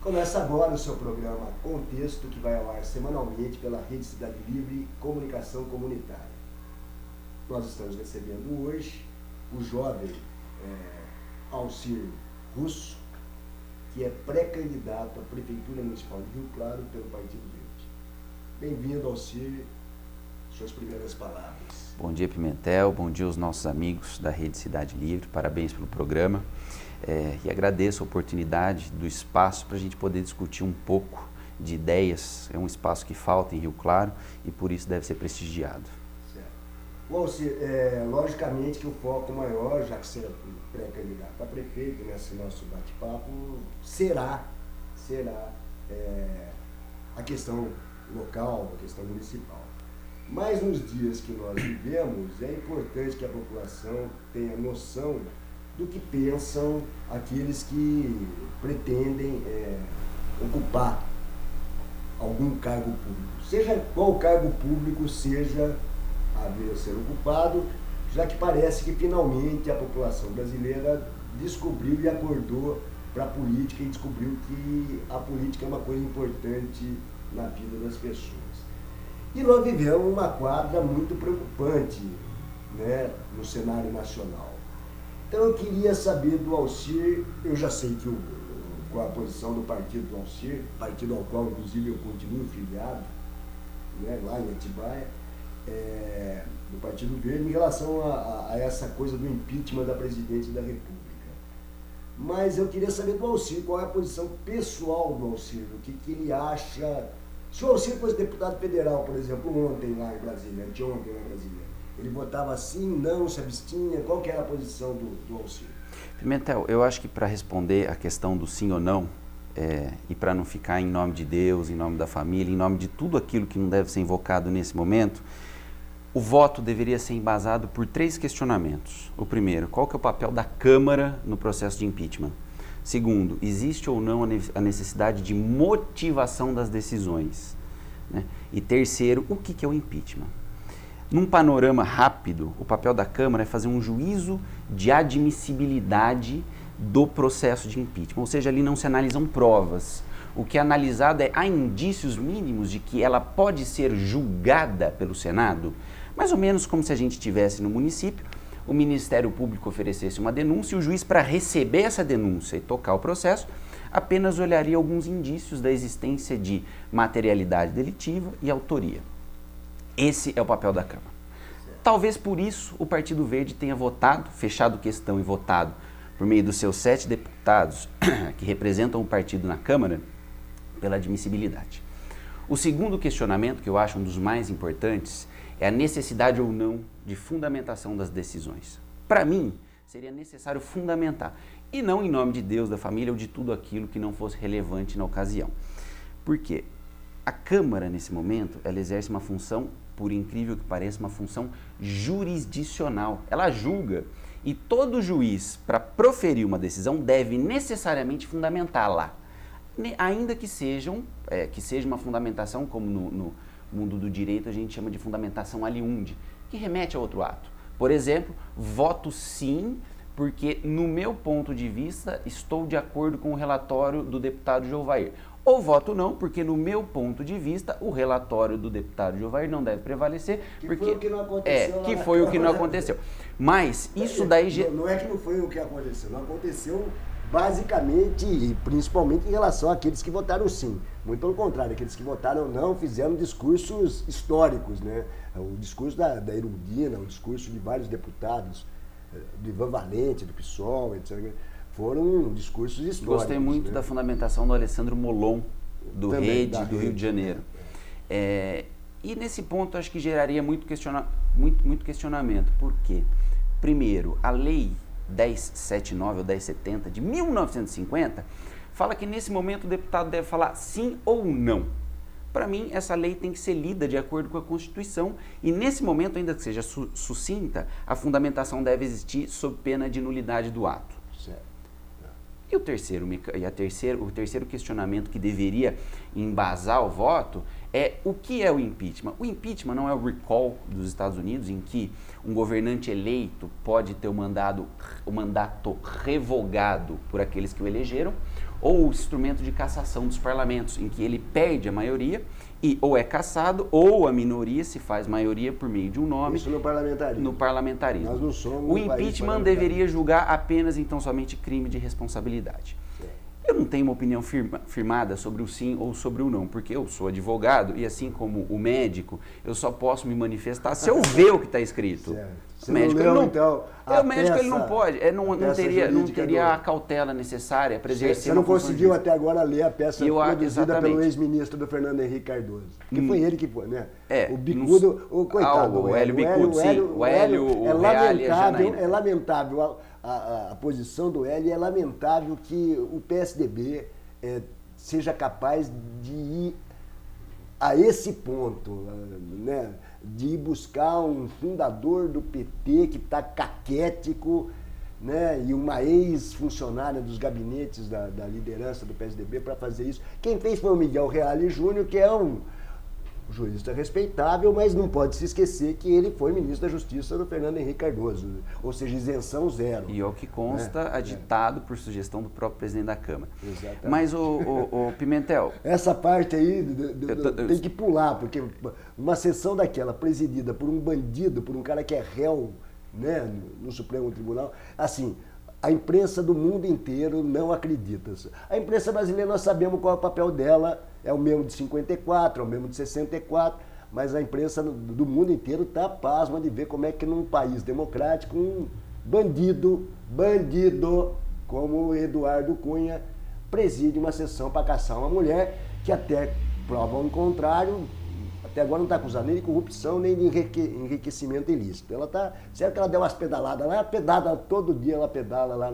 Começa agora o seu programa Contexto, que vai ao ar semanalmente pela Rede Cidade Livre Comunicação Comunitária. Nós estamos recebendo hoje o jovem Alcir Russo, que é pré-candidato à Prefeitura Municipal de Rio Claro pelo Partido Verde. Bem-vindo, Alcir. Suas primeiras palavras. Bom dia, Pimentel. Bom dia aos nossos amigos da Rede Cidade Livre. Parabéns pelo programa. E agradeço a oportunidade do espaço para a gente poder discutir um pouco de ideias. É um espaço que falta em Rio Claro e por isso deve ser prestigiado. Certo. Bom, logicamente que o foco maior, já que você é pré-candidato a prefeito nesse nosso bate-papo, será a questão local, a questão municipal. Mas nos dias que nós vivemos, é importante que a população tenha noção do que pensam aqueles que pretendem ocupar algum cargo público. Seja qual cargo público seja a vir a ser ocupado, já que parece que finalmente a população brasileira descobriu e acordou para a política e descobriu que a política é uma coisa importante na vida das pessoas. E nós vivemos uma quadra muito preocupante, né, no cenário nacional. Então eu queria saber do Alcir, eu já sei qual a posição do partido do Alcir, partido ao qual inclusive eu continuo filiado, né, lá em Atibaia, do Partido Verde, em relação a essa coisa do impeachment da presidente da República. Mas eu queria saber do Alcir, qual é a posição pessoal do Alcir, o que ele acha. Se o Alcir fosse deputado federal, por exemplo, ontem lá em Brasília, anteontem lá em Brasília, ele votava sim, não, se abstinha? Qual que era a posição do Alcir? Pimentel, eu acho que para responder a questão do sim ou não, e para não ficar em nome de Deus, em nome da família, em nome de tudo aquilo que não deve ser invocado nesse momento, o voto deveria ser embasado por 3 questionamentos. O primeiro, qual que é o papel da Câmara no processo de impeachment? Segundo, existe ou não a necessidade de motivação das decisões? Né? E terceiro, o que é o impeachment? Num panorama rápido, o papel da Câmara é fazer um juízo de admissibilidade do processo de impeachment, ou seja, ali não se analisam provas. O que é analisado há indícios mínimos de que ela pode ser julgada pelo Senado, mais ou menos como se a gente estivesse no município, o Ministério Público oferecesse uma denúncia e o juiz, para receber essa denúncia e tocar o processo, apenas olharia alguns indícios da existência de materialidade delitiva e autoria. Esse é o papel da Câmara. Talvez por isso o Partido Verde tenha votado, fechado questão e votado por meio dos seus 7 deputados que representam o partido na Câmara pela admissibilidade. O segundo questionamento, que eu acho um dos mais importantes, é a necessidade ou não de fundamentação das decisões. Para mim, seria necessário fundamentar, e não em nome de Deus, da família ou de tudo aquilo que não fosse relevante na ocasião. Por quê? A Câmara, nesse momento, ela exerce uma função, por incrível que pareça, uma função jurisdicional. Ela julga e todo juiz, para proferir uma decisão, deve necessariamente fundamentá-la. Ainda que seja uma fundamentação, como no mundo do direito a gente chama de fundamentação aliunde, que remete a outro ato. Por exemplo, voto sim, porque no meu ponto de vista estou de acordo com o relatório do deputado Jovair. Ou voto não, porque no meu ponto de vista o relatório do deputado Jovair não deve prevalecer. Foi o que não aconteceu. Foi o que não aconteceu. Mas isso daí... Não é que não foi o que aconteceu, não aconteceu basicamente e principalmente em relação àqueles que votaram sim. Muito pelo contrário, aqueles que votaram não fizeram discursos históricos, né? O discurso da Erundina, o discurso de vários deputados, do Ivan Valente, do PSOL, etc., foram discursos históricos. Gostei muito da fundamentação do Alessandro Molon, do Rede, do Rio de Janeiro. E nesse ponto acho que geraria muito questionamento. Por quê? Primeiro, a lei 1079 ou 1070 de 1950 fala que nesse momento o deputado deve falar sim ou não. Para mim, essa lei tem que ser lida de acordo com a Constituição e nesse momento, ainda que seja sucinta, a fundamentação deve existir sob pena de nulidade do ato. Certo. E o terceiro questionamento que deveria embasar o voto O que é o impeachment? O impeachment não é o recall dos Estados Unidos, em que um governante eleito pode ter o mandato revogado por aqueles que o elegeram, ou o instrumento de cassação dos parlamentos, em que ele perde a maioria e ou é cassado, ou a minoria se faz maioria por meio de um nome. Isso no parlamentarismo. No parlamentarismo. Nós não somos o impeachment deveria julgar apenas, então, somente crime de responsabilidade. Eu não tenho uma opinião firmada sobre o sim ou sobre o não, porque eu sou advogado e, assim como o médico, eu só posso me manifestar se eu ver o que está escrito. O médico, ele não pode, não teria a cautela necessária para exercer. Você não conseguiu até agora ler a peça produzida pelo ex-ministro do Fernando Henrique Cardoso, que foi ele que foi, né? É, o Bicudo, o coitado. O Hélio Bicudo, sim. O Hélio, é lamentável a posição do Hélio, é lamentável que o PSDB seja capaz de ir a esse ponto, né? De ir buscar um fundador do PT que está caquético, né? E uma ex-funcionária dos gabinetes da liderança do PSDB para fazer isso. Quem fez foi o Miguel Reale Júnior, que é um jurista respeitável, mas não pode se esquecer que ele foi ministro da Justiça do Fernando Henrique Cardoso, ou seja, isenção zero. E ao que consta, aditado por sugestão do próprio presidente da Câmara. Exatamente. Mas, o Pimentel... Essa parte aí tem que pular, porque uma sessão daquela presidida por um bandido, por um cara que é réu, né, no Supremo Tribunal, assim... A imprensa do mundo inteiro não acredita. A imprensa brasileira, nós sabemos qual é o papel dela, é o mesmo de 54, é o mesmo de 64, mas a imprensa do mundo inteiro está pasma de ver como é que num país democrático um bandido como o Eduardo Cunha preside uma sessão para caçar uma mulher que até prova o contrário. Até agora não está acusada nem de corrupção, nem de enriquecimento ilícito. Ela está, certo que ela deu umas pedaladas lá, pedala todo dia, ela pedala lá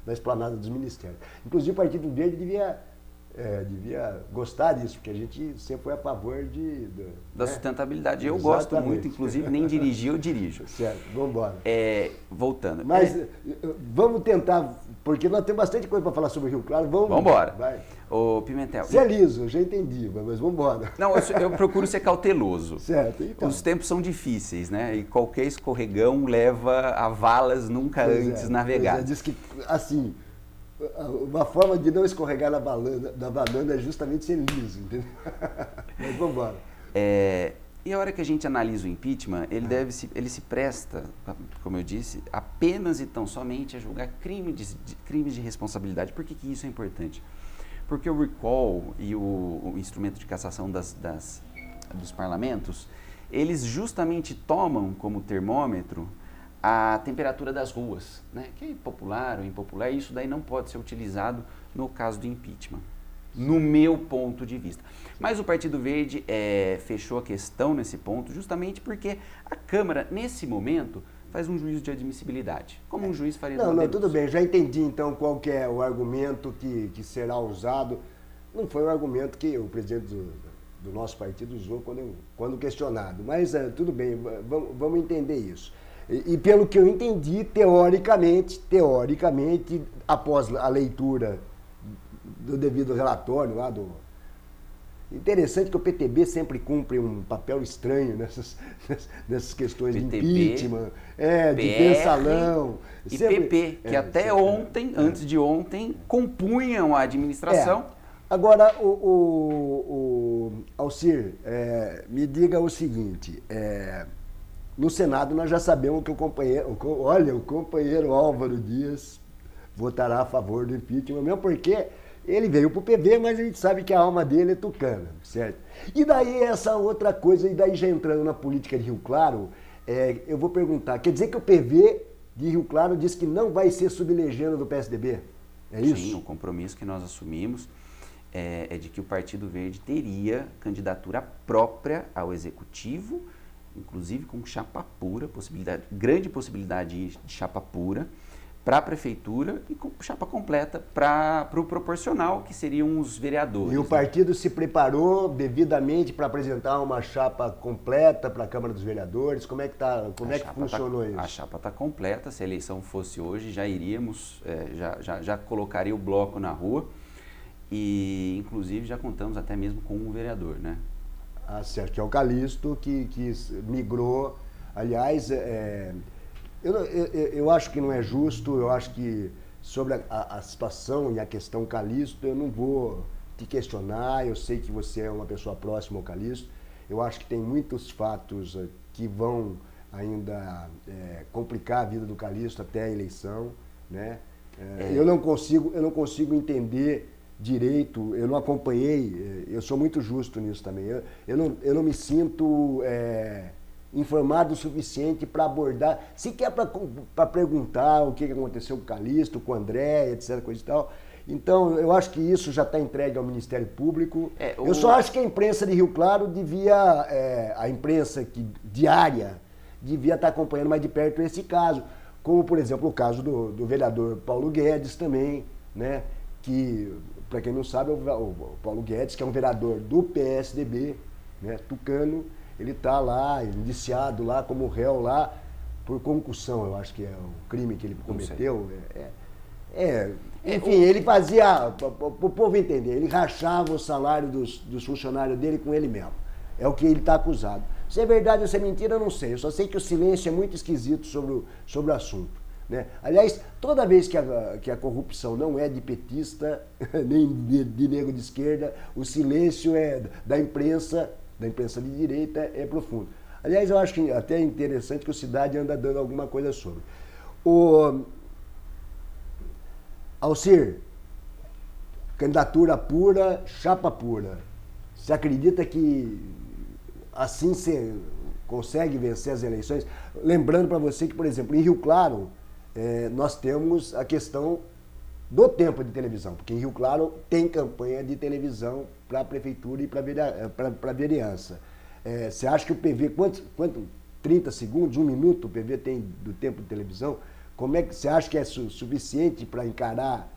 na esplanada dos ministérios. Inclusive o Partido Verde devia gostar disso, porque a gente sempre foi a favor da sustentabilidade. Eu gosto muito, inclusive nem dirigir, eu dirijo. Certo, vamos embora. Voltando. Mas vamos tentar, porque nós temos bastante coisa para falar sobre o Rio Claro. Vamos embora. Vai. Ô, Pimentel. Você é liso, eu já entendi, mas vamos embora. Não, eu procuro ser cauteloso. Certo, então. Os tempos são difíceis, né? E qualquer escorregão leva a valas nunca antes navegadas. Diz que, assim, uma forma de não escorregar na banana é justamente ser liso, entendeu? Mas vamos embora. E a hora que a gente analisa o impeachment, ele se presta, como eu disse, apenas e tão somente a julgar crimes de responsabilidade. Por que isso é importante? Porque o recall e o instrumento de cassação dos parlamentos, eles justamente tomam como termômetro a temperatura das ruas, né? Que é popular ou impopular, e isso daí não pode ser utilizado no caso do impeachment, no meu ponto de vista. Mas o Partido Verde fechou a questão nesse ponto justamente porque a Câmara, nesse momento, faz um juízo de admissibilidade, como um juiz faria. Não, tudo bem, já entendi então qual que é o argumento que será usado. Não foi o argumento que o presidente do nosso partido usou quando questionado, mas tudo bem, vamos entender isso. E pelo que eu entendi, teoricamente, após a leitura do devido relatório lá do... Interessante que o PTB sempre cumpre um papel estranho nessas questões PTB, de impeachment, de mensalão. E sempre, PP, que até ontem, antes de ontem, compunham a administração. Agora, Alcir, me diga o seguinte, no Senado nós já sabemos que o companheiro Álvaro Dias votará a favor do impeachment, mesmo porque ele veio para o PV, mas a gente sabe que a alma dele é tucana, certo? E daí essa outra coisa, e daí já entrando na política de Rio Claro, eu vou perguntar, quer dizer que o PV de Rio Claro diz que não vai ser sublegenda do PSDB? É isso? Sim, o compromisso que nós assumimos é de que o Partido Verde teria candidatura própria ao Executivo, inclusive com chapa pura, grande possibilidade de chapa pura, para a Prefeitura e com chapa completa para o proporcional, que seriam os vereadores. E o partido se preparou devidamente para apresentar uma chapa completa para a Câmara dos Vereadores? Como é que funcionou isso? A chapa está completa. Se a eleição fosse hoje, já iríamos, já colocaria o bloco na rua e, inclusive, já contamos até mesmo com um vereador, né? Ah, certo, que é o Calixto que migrou. Aliás, eu acho que não é justo, eu acho que sobre a situação e a questão Calixto, eu não vou te questionar, eu sei que você é uma pessoa próxima ao Calixto, eu acho que tem muitos fatos que vão ainda complicar a vida do Calixto até a eleição, né? Eu não consigo entender direito, eu não acompanhei, eu sou muito justo nisso também, eu não me sinto informado o suficiente para abordar, sequer para perguntar o que aconteceu com o Calixto, com o André, etc, coisa e tal. Então, eu acho que isso já está entregue ao Ministério Público. Eu só acho que a imprensa de Rio Claro a imprensa diária, devia estar acompanhando mais de perto esse caso. Como, por exemplo, o caso do vereador Paulo Guedes também, né? Que, para quem não sabe, o Paulo Guedes, que é um vereador do PSDB, né, tucano, ele está lá, indiciado lá como réu lá por concussão, eu acho que é o crime que ele cometeu. Enfim, ele fazia, para o povo entender, ele rachava o salário dos funcionários dele com ele mesmo. É o que ele está acusado. Se é verdade ou se é mentira, eu não sei. Eu só sei que o silêncio é muito esquisito sobre o assunto, né? Aliás, toda vez que a corrupção não é de petista, nem de negro de esquerda, o silêncio da imprensa de direita é profundo. Aliás, eu acho que até é interessante que o Cidade anda dando alguma coisa sobre. Alcir, candidatura pura, chapa pura. Você acredita que assim você consegue vencer as eleições? Lembrando para você que, por exemplo, em Rio Claro, nós temos a questão do tempo de televisão, porque em Rio Claro tem campanha de televisão para a prefeitura e para a vereança. Você acha que o PV, quanto 30 segundos, 1 minuto o PV tem do tempo de televisão? Como é que você acha que é suficiente para encarar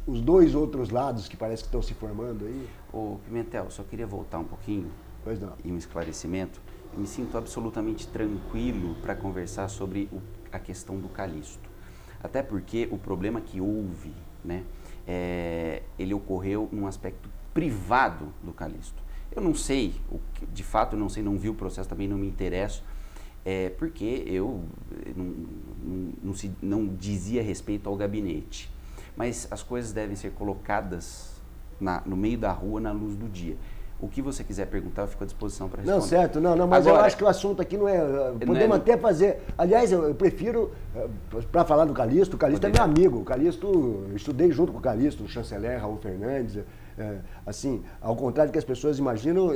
os dois outros lados que parece que estão se formando aí? Ô Pimentel, só queria voltar um pouquinho e um esclarecimento. Eu me sinto absolutamente tranquilo para conversar sobre a questão do Calixto. Até porque o problema que houve, né, ele ocorreu num aspecto privado do Calixto. Eu não sei, de fato não sei, não vi o processo, também não me interesso, porque eu não dizia respeito ao gabinete. Mas as coisas devem ser colocadas no meio da rua, na luz do dia. O que você quiser perguntar, eu fico à disposição para responder. Não, certo, mas agora, eu acho que o assunto aqui não é... Podemos até fazer... Aliás, eu prefiro, para falar do Calixto, o Calixto é meu amigo. O Calixto, eu estudei junto com o Calixto, o chanceler Raul Fernandes. Assim, ao contrário do que as pessoas imaginam,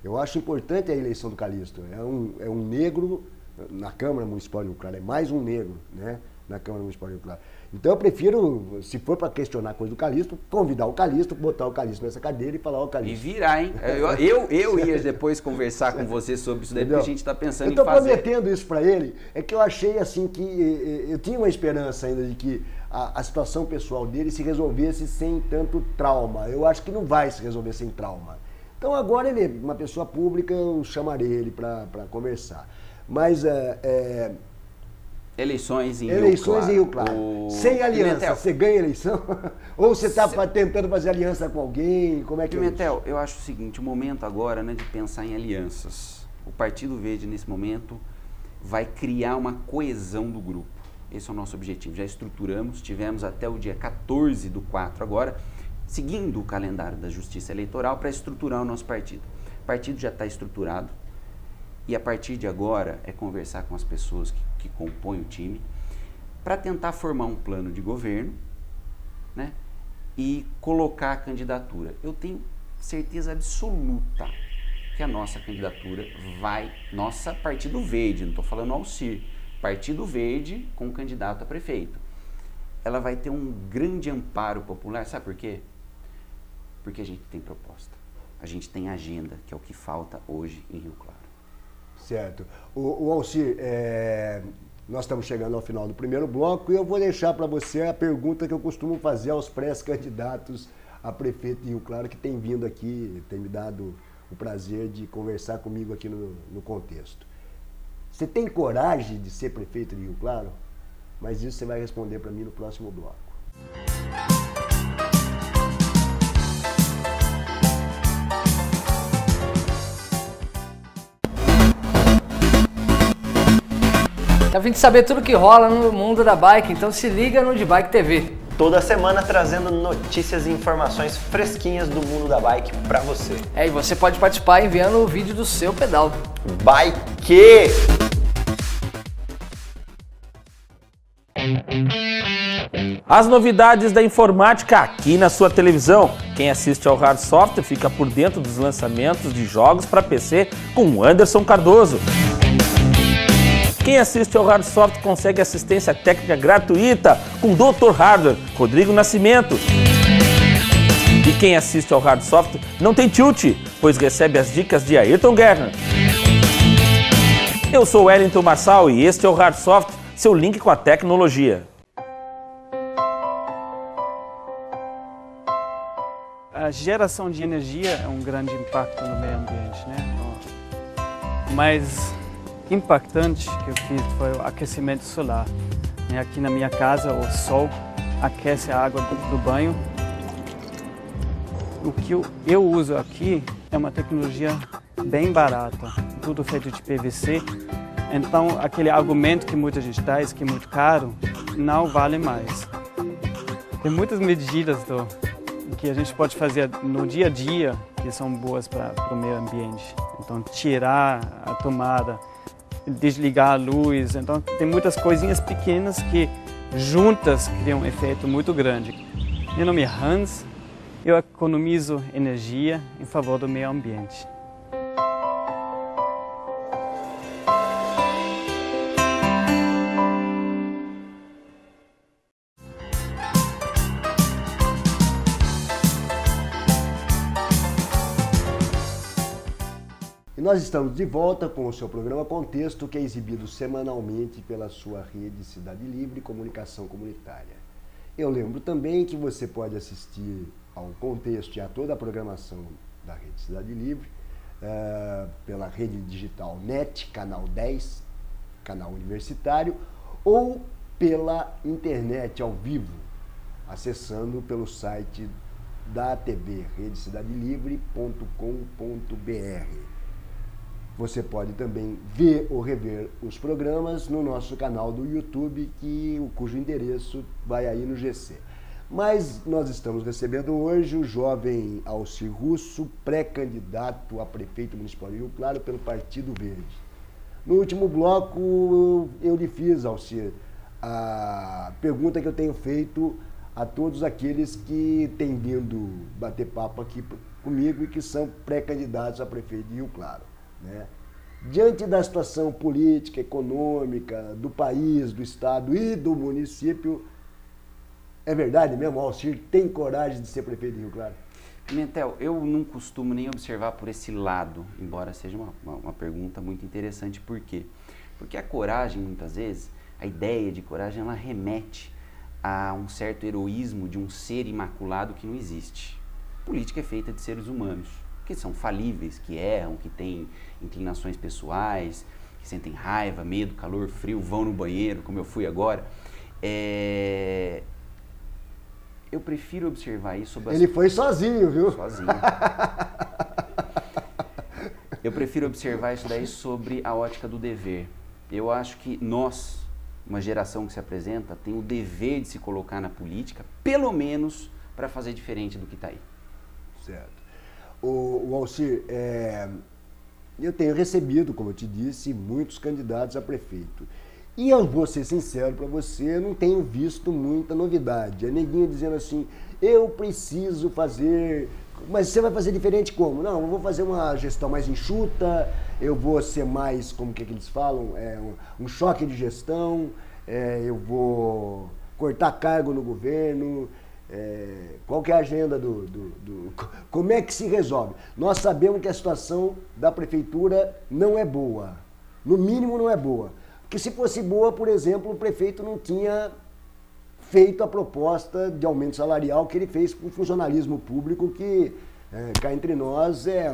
eu acho importante a eleição do Calixto. É um negro na Câmara Municipal de Rio Claro, é mais um negro, né, na Câmara Municipal de Rio Claro. Então eu prefiro, se for para questionar coisa do Calixto, convidar o Calixto, botar o Calixto nessa cadeira e falar, ó, Calixto. E virar, hein? Eu ia depois conversar com você sobre isso daí, porque a gente está pensando em fazer. Eu estou prometendo isso para ele, é que eu achei assim que eu tinha uma esperança ainda de que a situação pessoal dele se resolvesse sem tanto trauma. Eu acho que não vai se resolver sem trauma. Então agora ele é uma pessoa pública, eu chamarei ele para conversar. Mas eleições em Rio Claro. Sem aliança, Pimentel, você ganha eleição? Ou você está tentando fazer aliança com alguém? Como é que Pimentel, eu acho o seguinte, o momento agora, né, de pensar em alianças. O Partido Verde, nesse momento, vai criar uma coesão do grupo. Esse é o nosso objetivo. Já estruturamos, tivemos até o dia 14/4 agora, seguindo o calendário da Justiça Eleitoral para estruturar o nosso partido. O partido já está estruturado. E a partir de agora é conversar com as pessoas que compõem o time para tentar formar um plano de governo, né, e colocar a candidatura. Eu tenho certeza absoluta que a nossa candidatura nossa Partido Verde, não estou falando Alcir, Partido Verde com candidato a prefeito. Ela vai ter um grande amparo popular, sabe por quê? Porque a gente tem proposta, a gente tem agenda, que é o que falta hoje em Rio Claro. Certo. O Alcir, nós estamos chegando ao final do primeiro bloco e eu vou deixar para você a pergunta que eu costumo fazer aos pré-candidatos a prefeito de Rio Claro, que tem vindo aqui, tem me dado o prazer de conversar comigo aqui no contexto. Você tem coragem de ser prefeito de Rio Claro? Mas isso você vai responder para mim no próximo bloco. Tá vindo saber tudo que rola no mundo da bike, então se liga no De Bike TV. Toda semana trazendo notícias e informações fresquinhas do mundo da bike pra você. E você pode participar enviando o vídeo do seu pedal. Bike! As novidades da informática aqui na sua televisão. Quem assiste ao Hard Software fica por dentro dos lançamentos de jogos para PC com o Anderson Cardoso. Quem assiste ao Hard Software consegue assistência técnica gratuita com o Dr. Hardware, Rodrigo Nascimento. E quem assiste ao Hard Software não tem tilt, pois recebe as dicas de Ayrton Guerra. Eu sou Wellington Marçal e este é o Hard Software, seu link com a tecnologia. A geração de energia é um grande impacto no meio ambiente, né? O mais impactante que eu fiz foi o aquecimento solar. Aqui na minha casa, o sol aquece a água do banho. O que eu uso aqui é uma tecnologia bem barata, tudo feito de PVC. Então, aquele argumento que muita gente traz, que é muito caro, não vale mais. Tem muitas medidas que a gente pode fazer no dia a dia que são boas para o meio ambiente. Então, tirar a tomada, desligar a luz. Então, tem muitas coisinhas pequenas que juntas criam um efeito muito grande. Meu nome é Hans, eu economizo energia em favor do meio ambiente. E nós estamos de volta com o seu programa Contexto, que é exibido semanalmente pela sua rede Cidade Livre Comunicação Comunitária. Eu lembro também que você pode assistir ao Contexto e a toda a programação da rede Cidade Livre pela rede digital NET, canal 10, canal universitário, ou pela internet ao vivo, acessando pelo site da TV, redecidadelivre.com.br. Você pode também ver ou rever os programas no nosso canal do YouTube, cujo endereço vai aí no GC. Mas nós estamos recebendo hoje o jovem Alcir Russo, pré-candidato a prefeito municipal de Rio Claro pelo Partido Verde. No último bloco eu lhe fiz, Alcir, a pergunta que eu tenho feito a todos aqueles que têm vindo bater papo aqui comigo e que são pré-candidatos a prefeito de Rio Claro. Né? Diante da situação política, econômica, do país, do estado e do município, é verdade mesmo, o Alcir tem coragem de ser prefeito de Rio Claro? Pimentel, eu não costumo nem observar por esse lado, embora seja uma pergunta muito interessante. Por quê? Porque a coragem, muitas vezes, a ideia de coragem, ela remete a um certo heroísmo de um ser imaculado que não existe. Política é feita de seres humanos, que são falíveis, que erram, que têm inclinações pessoais, que sentem raiva, medo, calor, frio, vão no banheiro, como eu fui agora. Eu prefiro observar isso sobre Ele foi sozinho, viu? Sozinho. Eu prefiro observar isso daí sobre a ótica do dever. Eu acho que nós, uma geração que se apresenta, tem o dever de se colocar na política, pelo menos para fazer diferente do que está aí. Certo. O Alcir, eu tenho recebido, como eu te disse, muitos candidatos a prefeito. E eu vou ser sincero para você, não tenho visto muita novidade. A neguinha dizendo assim, eu preciso fazer... Mas você vai fazer diferente como? Não, eu vou fazer uma gestão mais enxuta, eu vou ser mais, como que eles falam, um choque de gestão, eu vou cortar cargo no governo... qual que é a agenda como é que se resolve? Nós sabemos que a situação da prefeitura não é boa, no mínimo não é boa, porque se fosse boa, por exemplo, o prefeito não tinha feito a proposta de aumento salarial que ele fez para o funcionalismo público, que cá entre nós é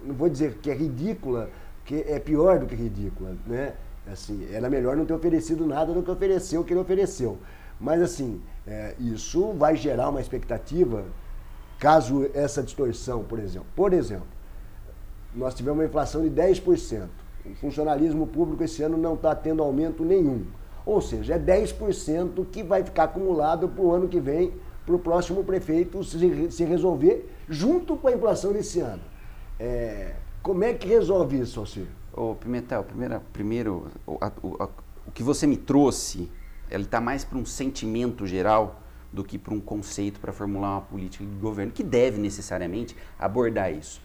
não vou dizer que é ridícula, porque é pior do que ridícula, né? Assim, era melhor não ter oferecido nada do que ofereceu o que ele ofereceu. Mas assim, isso vai gerar uma expectativa, caso essa distorção, por exemplo, nós tivemos uma inflação de 10%. o funcionalismo público esse ano não está tendo aumento nenhum. Ou seja, é 10% que vai ficar acumulado para o ano que vem, para o próximo prefeito se resolver junto com a inflação desse ano. Como é que resolve isso, Alcir? Ô, Pimentel, primeiro o que você me trouxe, ele está mais para um sentimento geral do que para um conceito para formular uma política de governo, que deve necessariamente abordar isso.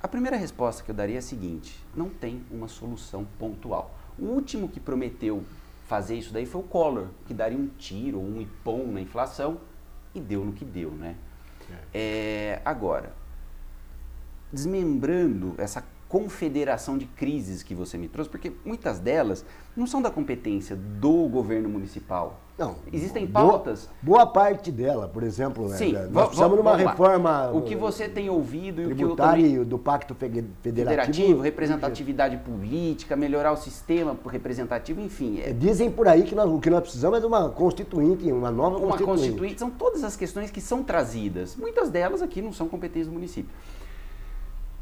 A primeira resposta que eu daria é a seguinte: não tem uma solução pontual. O último que prometeu fazer isso daí foi o Collor, que daria um tiro, um ipom na inflação, e deu no que deu, né? Agora, desmembrando essa confederação de crises que você me trouxe, porque muitas delas não são da competência do governo municipal. Não. Existem pautas. Boa parte dela, por exemplo, sim, nós precisamos de uma reforma. O que você tem ouvido e o que eu também, do Pacto Federativo, representatividade política, melhorar o sistema representativo, enfim. Dizem por aí que o que nós precisamos é de uma constituinte, uma nova constituinte. São todas as questões que são trazidas. Muitas delas aqui não são competências do município.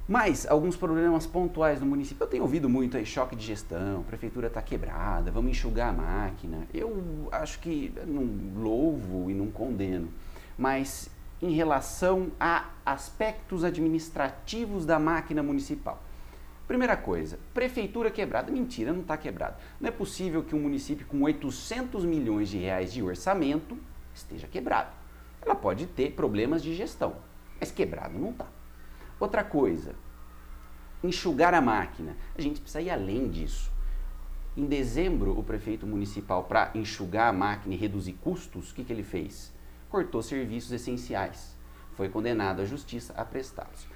Mas alguns problemas pontuais no município, eu tenho ouvido muito aí, choque de gestão, a prefeitura está quebrada, vamos enxugar a máquina. Eu acho que não louvo e não condeno, mas em relação a aspectos administrativos da máquina municipal. Primeira coisa, prefeitura quebrada. Mentira, não está quebrada. Não é possível que um município com 800 milhões de reais de orçamento esteja quebrado. Ela pode ter problemas de gestão, mas quebrado não está. Outra coisa, enxugar a máquina. A gente precisa ir além disso. Em dezembro, o prefeito municipal, para enxugar a máquina e reduzir custos, o que ele fez? Cortou serviços essenciais. Foi condenado à justiça a prestá-los.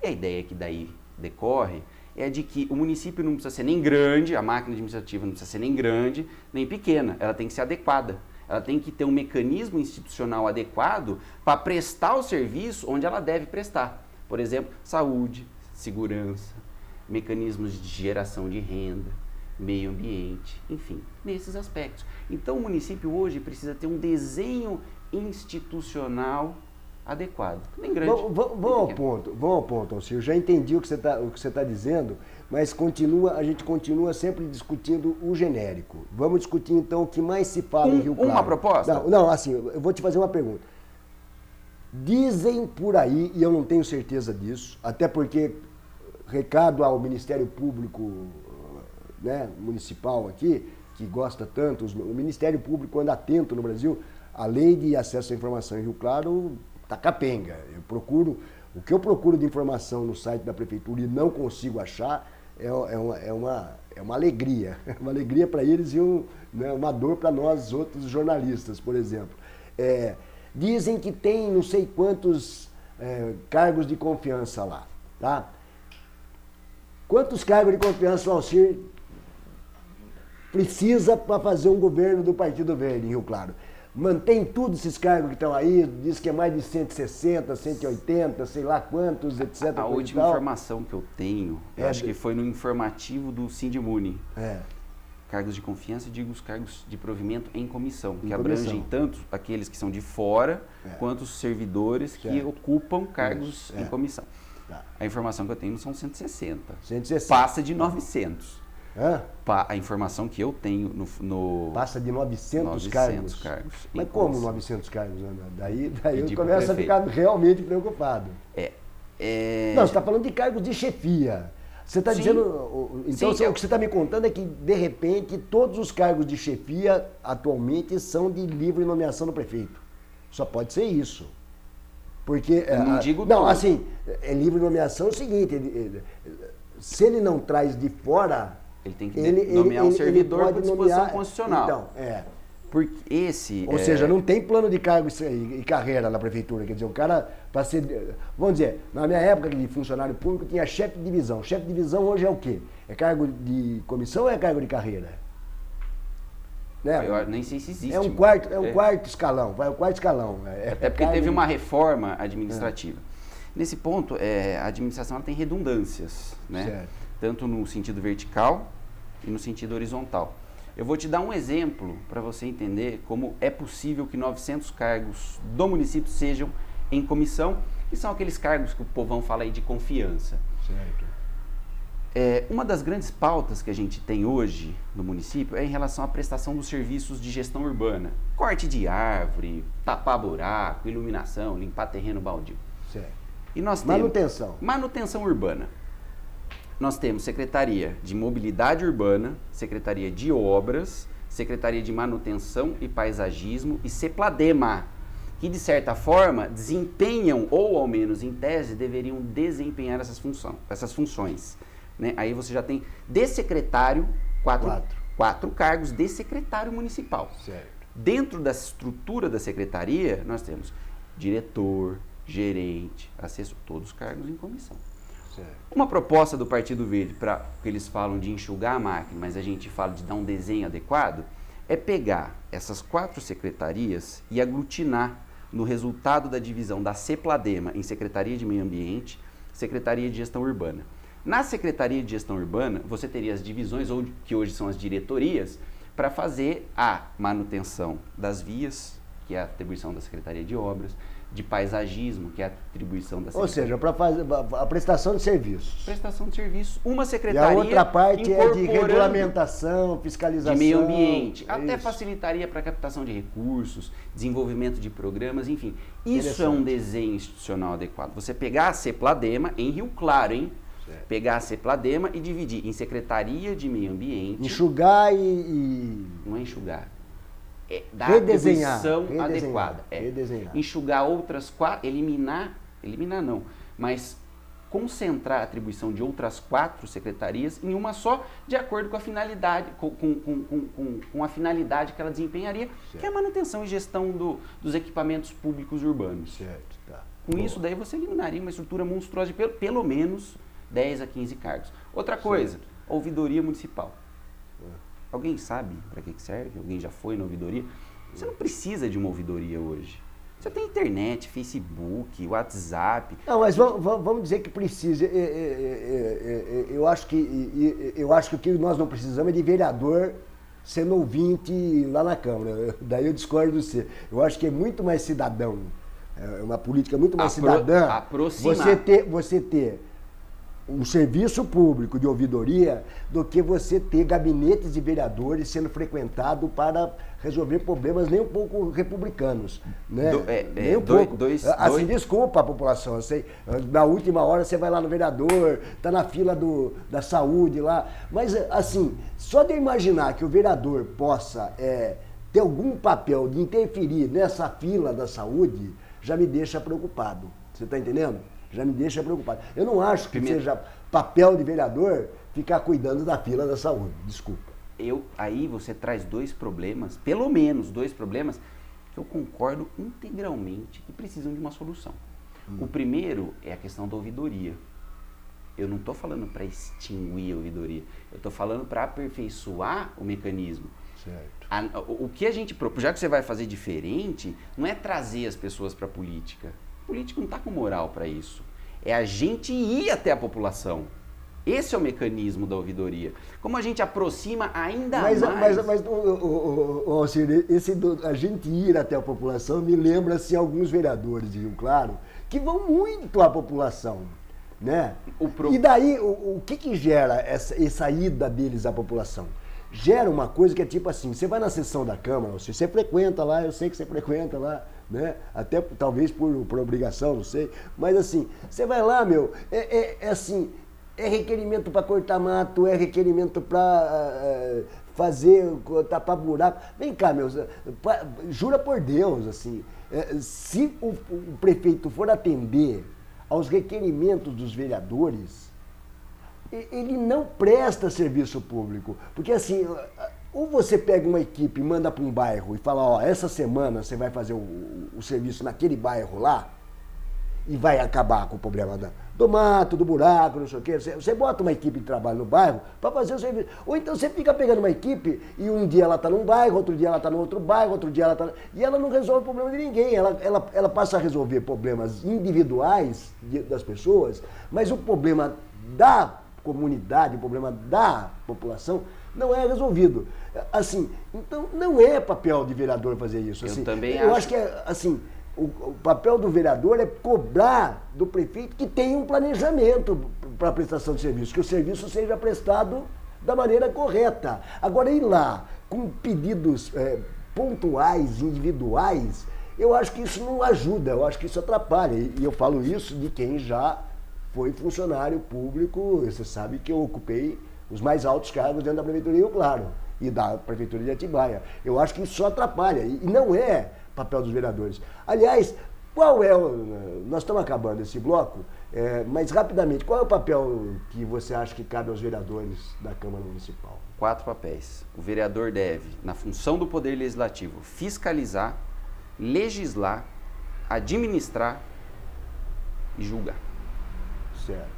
E a ideia que daí decorre é de que o município não precisa ser nem grande, a máquina administrativa não precisa ser nem grande, nem pequena. Ela tem que ser adequada. Ela tem que ter um mecanismo institucional adequado para prestar o serviço onde ela deve prestar. Por exemplo, saúde, segurança, mecanismos de geração de renda, meio ambiente, enfim, nesses aspectos. Então o município hoje precisa ter um desenho institucional adequado. Nem grande. Vamos ao ponto, Alcir. Eu já entendi o que você está dizendo, mas a gente continua sempre discutindo o genérico. Vamos discutir então o que mais se fala em Rio Claro. Uma proposta? Não, assim, eu vou te fazer uma pergunta. Dizem por aí, e eu não tenho certeza disso, até porque recado ao Ministério Público, né, municipal aqui, que gosta tanto, o Ministério Público anda atento no Brasil, a lei de acesso à informação em Rio Claro está capenga. O que eu procuro de informação no site da Prefeitura e não consigo achar é uma alegria. Uma alegria para eles e uma dor para nós outros jornalistas, por exemplo. Dizem que tem não sei quantos cargos de confiança lá, tá? Quantos cargos de confiança o Alcir precisa para fazer um governo do Partido Verde em Rio Claro? Mantém todos esses cargos que estão aí, diz que é mais de 160, 180, sei lá quantos, etc. A última informação que eu tenho, acho que foi no informativo do Sindimuni. Cargos de confiança, eu digo os cargos de provimento em comissão, que abrangem tanto aqueles que são de fora, quanto os servidores que ocupam cargos em comissão. A informação que eu tenho são 160. Passa de 900. A informação que eu tenho Passa de 900 cargos? Mas como 900 cargos? Daí eu começo a ficar realmente preocupado. Não, você está falando de cargos de chefia. Você está dizendo... Então, o que você está me contando é que, de repente, todos os cargos de chefia atualmente são de livre nomeação do prefeito. Só pode ser isso. Porque... Não, assim, livre nomeação é o seguinte, se ele não traz de fora... Ele tem que nomear um servidor por disposição constitucional. Então, Porque Ou seja, não tem plano de cargo e carreira na prefeitura. Quer dizer, o cara, para ser... Vamos dizer, na minha época de funcionário público, tinha chefe de divisão. Chefe de divisão hoje é o quê? É cargo de comissão ou é cargo de carreira? Né? Eu nem sei se existe. É um quarto escalão. Vai o quarto escalão. Até porque teve uma reforma administrativa. Nesse ponto, a administração ela tem redundâncias, né? Certo. Tanto no sentido vertical e no sentido horizontal. Eu vou te dar um exemplo para você entender como é possível que 900 cargos do município sejam em comissão, que são aqueles cargos que o povão fala aí de confiança. Certo. Uma das grandes pautas que a gente tem hoje no município é em relação à prestação dos serviços de gestão urbana. Corte de árvore, tapar buraco, iluminação, limpar terreno baldio. Certo. E nós Manutenção. Manutenção urbana. Nós temos Secretaria de Mobilidade Urbana, Secretaria de Obras, Secretaria de Manutenção e Paisagismo e CEPLADEMA, que de certa forma desempenham, ou ao menos em tese, deveriam desempenhar essas funções. Né? Aí você já tem de secretário, quatro cargos de secretário municipal. Certo. Dentro da estrutura da secretaria, nós temos diretor, gerente, assessor, todos os cargos em comissão. Certo. Uma proposta do Partido Verde, para que eles falam de enxugar a máquina, mas a gente fala de dar um desenho adequado, é pegar essas 4 secretarias e aglutinar no resultado da divisão da CEPLADEMA em Secretaria de Meio Ambiente, Secretaria de Gestão Urbana. Na Secretaria de Gestão Urbana, você teria as divisões, ou que hoje são as diretorias, para fazer a manutenção das vias, que é a atribuição da Secretaria de Obras, de paisagismo, que é a atribuição da Secretaria. Ou seja, para fazer a prestação de serviços. Prestação de serviços. Uma secretaria. E a outra parte é de regulamentação, fiscalização. De meio ambiente. Até facilitaria para captação de recursos, desenvolvimento de programas, enfim. Isso é um desenho institucional adequado. Você pegar a CEPLADEMA em Rio Claro, hein? Certo. Pegar a CEPLADEMA e dividir em Secretaria de Meio Ambiente. Enxugar e... Não é enxugar. É dar redesenhar, atribuição adequada. Redesenhar. Enxugar outras 4, eliminar não, mas concentrar a atribuição de outras 4 secretarias em uma só, de acordo com a finalidade, com a finalidade que ela desempenharia, certo. Que é a manutenção e gestão dos equipamentos públicos urbanos. Certo, tá. Com isso, daí você eliminaria uma estrutura monstruosa de pelo menos 10 a 15 cargos. Outra coisa, certo. Ouvidoria municipal. Alguém sabe para que serve? Alguém já foi na ouvidoria? Você não precisa de uma ouvidoria hoje. Você tem internet, Facebook, WhatsApp. Não, mas vamos dizer que precisa. Eu acho que o que nós não precisamos é de vereador sendo ouvinte lá na Câmara. Daí eu discordo de você. Eu acho que é muito mais cidadão. É uma política muito mais cidadã. Aproximar. Você ter um serviço público de ouvidoria do que você ter gabinetes de vereadores sendo frequentado para resolver problemas nem um pouco republicanos, né? Nem um pouco. Desculpa a população, eu sei, na última hora você vai lá no vereador, tá na fila da saúde lá, mas assim, só de eu imaginar que o vereador possa ter algum papel de interferir nessa fila da saúde, já me deixa preocupado, você está entendendo? Já me deixa preocupado. Eu não acho que seja papel de vereador ficar cuidando da fila da saúde. Desculpa. Aí você traz 2 problemas, pelo menos 2 problemas, que eu concordo integralmente que precisam de uma solução. O primeiro é a questão da ouvidoria. Eu não estou falando para extinguir a ouvidoria, eu estou falando para aperfeiçoar o mecanismo. Certo. O que a gente propõe, já que você vai fazer diferente, não é trazer as pessoas para a política. O político não está com moral para isso. É a gente ir até a população. Esse é o mecanismo da ouvidoria. Como a gente aproxima ainda mais... Mas Alcir, a gente ir até a população me lembra assim, alguns vereadores de Rio Claro que vão muito à população. Né? E daí, o que gera essa ida deles à população? Gera uma coisa que é tipo assim, você vai na sessão da Câmara, você frequenta lá, eu sei que você frequenta lá, né? Até talvez por obrigação, não sei, mas assim, você vai lá, meu, assim, é requerimento para cortar mato, é requerimento para tapar buraco. Vem cá, meu, jura por Deus, assim, se o prefeito for atender aos requerimentos dos vereadores, ele não presta serviço público, porque assim, ou você pega uma equipe e manda para um bairro e fala, ó, essa semana você vai fazer o serviço naquele bairro lá e vai acabar com o problema do mato, do buraco, não sei o quê. Você bota uma equipe de trabalho no bairro para fazer o serviço. Ou então você fica pegando uma equipe e um dia ela está num bairro, outro dia ela está no outro bairro, outro dia ela está... E ela não resolve o problema de ninguém. Ela passa a resolver problemas individuais das pessoas, mas o problema da comunidade, o problema da população não é resolvido. Assim, então não é papel de vereador fazer isso. Assim, eu também acho que assim, O papel do vereador é cobrar do prefeito que tenha um planejamento para a prestação de serviço, que o serviço seja prestado da maneira correta. Agora, ir lá com pedidos pontuais, individuais, eu acho que isso não ajuda, eu acho que isso atrapalha. E eu falo isso de quem já foi funcionário público. Você sabe que eu ocupei os mais altos cargos dentro da Prefeitura de Rio Claro e da Prefeitura de Atibaia. Eu acho que isso só atrapalha e não é papel dos vereadores. Aliás, qual é nós estamos acabando esse bloco, mas rapidamente, qual é o papel que você acha que cabe aos vereadores da Câmara Municipal? 4 papéis. O vereador deve, na função do Poder Legislativo, fiscalizar, legislar, administrar e julgar. Certo.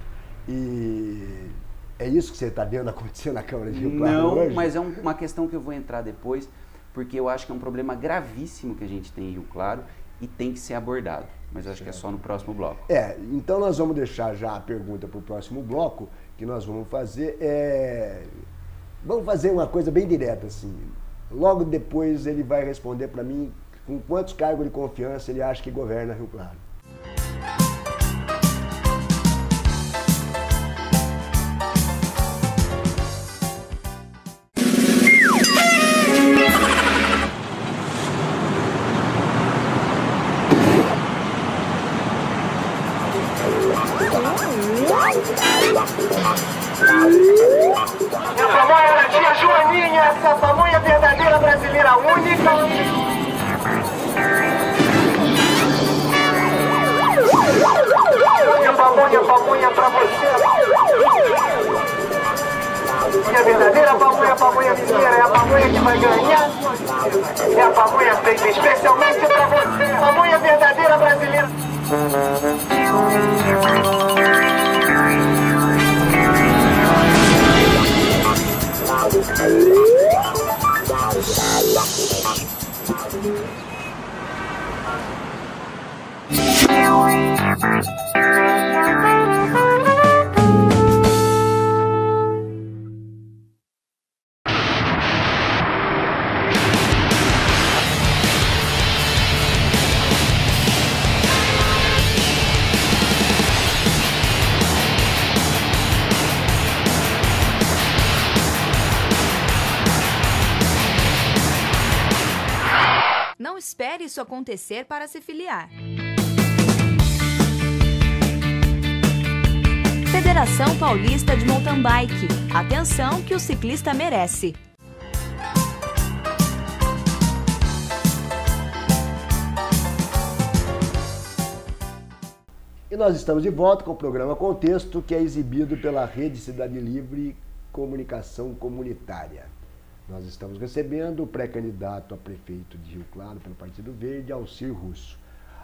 E é isso que você está vendo acontecer na Câmara de Rio Claro Não, hoje? mas é uma questão que eu vou entrar depois, porque eu acho que é um problema gravíssimo que a gente tem em Rio Claro e tem que ser abordado. Mas eu acho que é só no próximo bloco. Então nós vamos deixar já a pergunta para o próximo bloco, que nós vamos fazer. Vamos fazer uma coisa bem direta, assim. Logo depois ele vai responder para mim com quantos cargos de confiança ele acha que governa Rio Claro. A pamonha da tia Joaninha, essa pamonha verdadeira brasileira única. Pamonha pra você. E a verdadeira pamonha mineira, é a pamonha que vai ganhar. É a pamonha feita especialmente pra você. Pamonha verdadeira brasileira. Não espere isso acontecer para se filiar. Federação Paulista de Mountain Bike. Atenção que o ciclista merece. E nós estamos de volta com o programa Contexto, que é exibido pela Rede Cidade Livre Comunicação Comunitária. Nós estamos recebendo o pré-candidato a prefeito de Rio Claro pelo Partido Verde, Alcir Russo.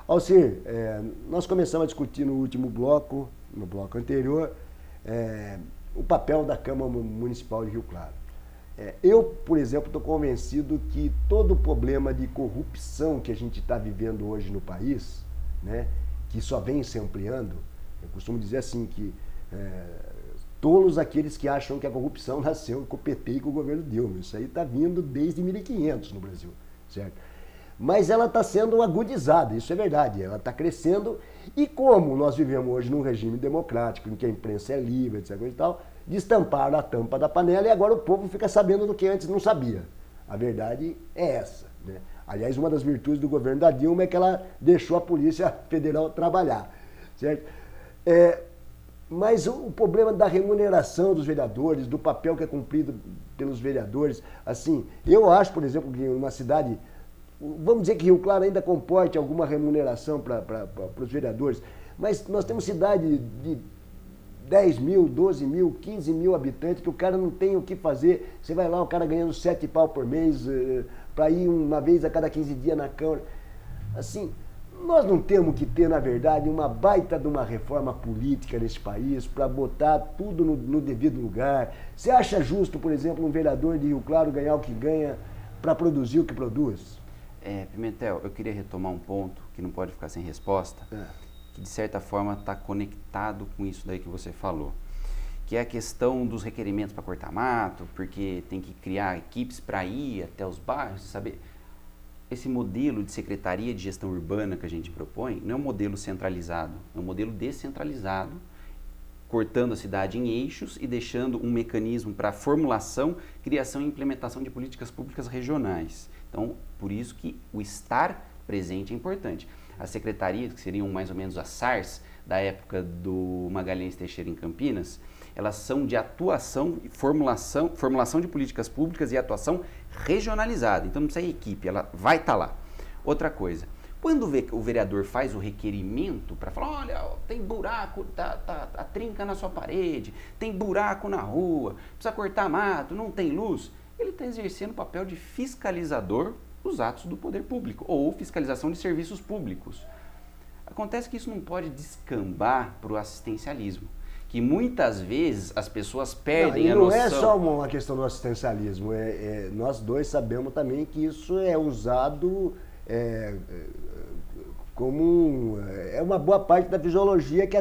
Alcir, nós começamos a discutir no último bloco, no bloco anterior, o papel da Câmara Municipal de Rio Claro. Eu, por exemplo, estou convencido que todo o problema de corrupção que a gente está vivendo hoje no país, né, que só vem se ampliando, eu costumo dizer assim que tolos aqueles que acham que a corrupção nasceu com o PT e com o governo Dilma. Isso aí está vindo desde 1500 no Brasil, certo? Mas ela está sendo agudizada, isso é verdade, ela está crescendo. E como nós vivemos hoje num regime democrático, em que a imprensa é livre, etc. e tal, destamparam a tampa da panela e agora o povo fica sabendo do que antes não sabia. A verdade é essa, né? Aliás, uma das virtudes do governo da Dilma é que ela deixou a Polícia Federal trabalhar, certo? Mas o problema da remuneração dos vereadores, do papel que é cumprido pelos vereadores, assim, eu acho, por exemplo, que uma cidade, vamos dizer que Rio Claro ainda comporte alguma remuneração para os vereadores, mas nós temos cidade de 10 mil, 12 mil, 15 mil habitantes que o cara não tem o que fazer. Você vai lá, o cara ganhando 7 pau por mês para ir uma vez a cada 15 dias na Câmara. Assim, nós não temos que ter, na verdade, uma baita de uma reforma política nesse país para botar tudo no devido lugar. Você acha justo, por exemplo, um vereador de Rio Claro ganhar o que ganha para produzir o que produz? Pimentel, eu queria retomar um ponto que não pode ficar sem resposta, que de certa forma está conectado com isso daí que você falou, que é a questão dos requerimentos para cortar mato, porque tem que criar equipes para ir até os bairros e saber. esse modelo de secretaria de gestão urbana que a gente propõe não é um modelo centralizado, é um modelo descentralizado, cortando a cidade em eixos e deixando um mecanismo para formulação, criação e implementação de políticas públicas regionais. Então, por isso que o estar presente é importante. As secretarias, que seriam mais ou menos as SARs, da época do Magalhães Teixeira em Campinas, elas são de atuação, formulação de políticas públicas e atuação regionalizada. Então não precisa ir equipe, ela vai estar lá. Outra coisa, quando o vereador faz o requerimento para falar, olha, tem buraco, a trinca na sua parede, tem buraco na rua, precisa cortar mato, não tem luz, ele está exercendo o papel de fiscalizador dos atos do poder público ou fiscalização de serviços públicos. Acontece que isso não pode descambar para o assistencialismo, que muitas vezes as pessoas perdem a noção. Não é só uma questão do assistencialismo, nós dois sabemos também que isso é usado como uma boa parte da fisiologia que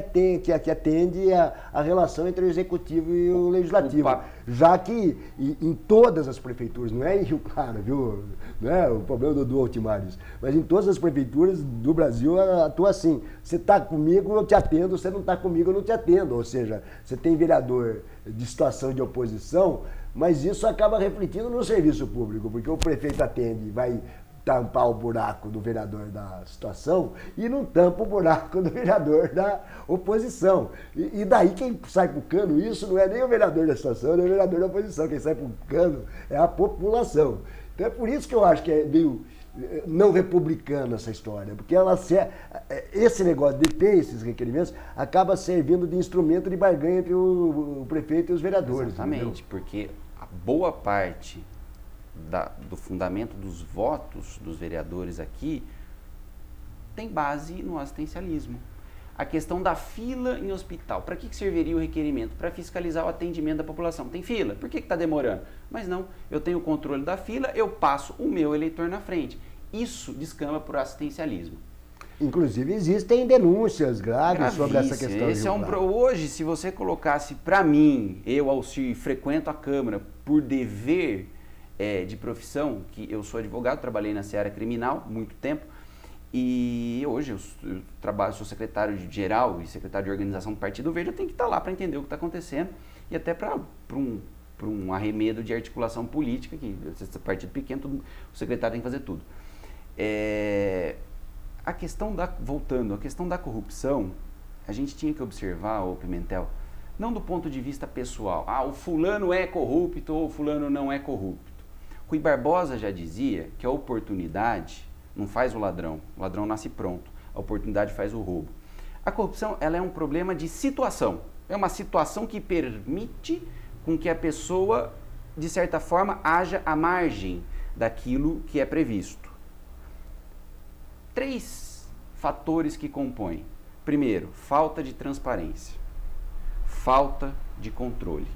atende a relação entre o executivo e o legislativo. Já que em todas as prefeituras, não é em Rio Claro, viu? Não é o problema do Altimares, mas em todas as prefeituras do Brasil atua assim. Você está comigo, eu te atendo, você não está comigo, eu não te atendo. Ou seja, você tem vereador de situação de oposição, mas isso acaba refletindo no serviço público, porque o prefeito atende, vai tampar o buraco do vereador da situação e não tampa o buraco do vereador da oposição. E daí quem sai pro cano, isso não é nem o vereador da situação, nem o vereador da oposição. Quem sai pro cano é a população. Então é por isso que eu acho que é meio não republicano essa história, porque esse negócio de ter esses requerimentos acaba servindo de instrumento de barganha entre o prefeito e os vereadores. Exatamente, entendeu? Porque a boa parte do fundamento dos votos dos vereadores aqui tem base no assistencialismo. A questão da fila em hospital. Para que serviria o requerimento? Para fiscalizar o atendimento da população. Tem fila? Por que está demorando? Mas não, eu tenho o controle da fila, eu passo o meu eleitor na frente. Isso descamba para o assistencialismo. Inclusive existem denúncias graves sobre essa questão. Hoje, se você colocasse para mim, eu, Alcir, frequento a Câmara por dever de profissão, que eu sou advogado, trabalhei na seara criminal muito tempo, e hoje eu trabalho, sou secretário geral e secretário de organização do Partido Verde, eu tenho que estar lá para entender o que está acontecendo e até para um arremedo de articulação política, que esse partido pequeno, o secretário tem que fazer tudo. Voltando, a questão da corrupção, a gente tinha que observar, ô Pimentel, não do ponto de vista pessoal, o fulano é corrupto ou o fulano não é corrupto. Rui Barbosa já dizia que a oportunidade não faz o ladrão nasce pronto, a oportunidade faz o roubo. A corrupção, ela é um problema de situação, é uma situação que permite com que a pessoa, de certa forma, haja à margem daquilo que é previsto. 3 fatores que compõem. Primeiro, falta de transparência, falta de controle.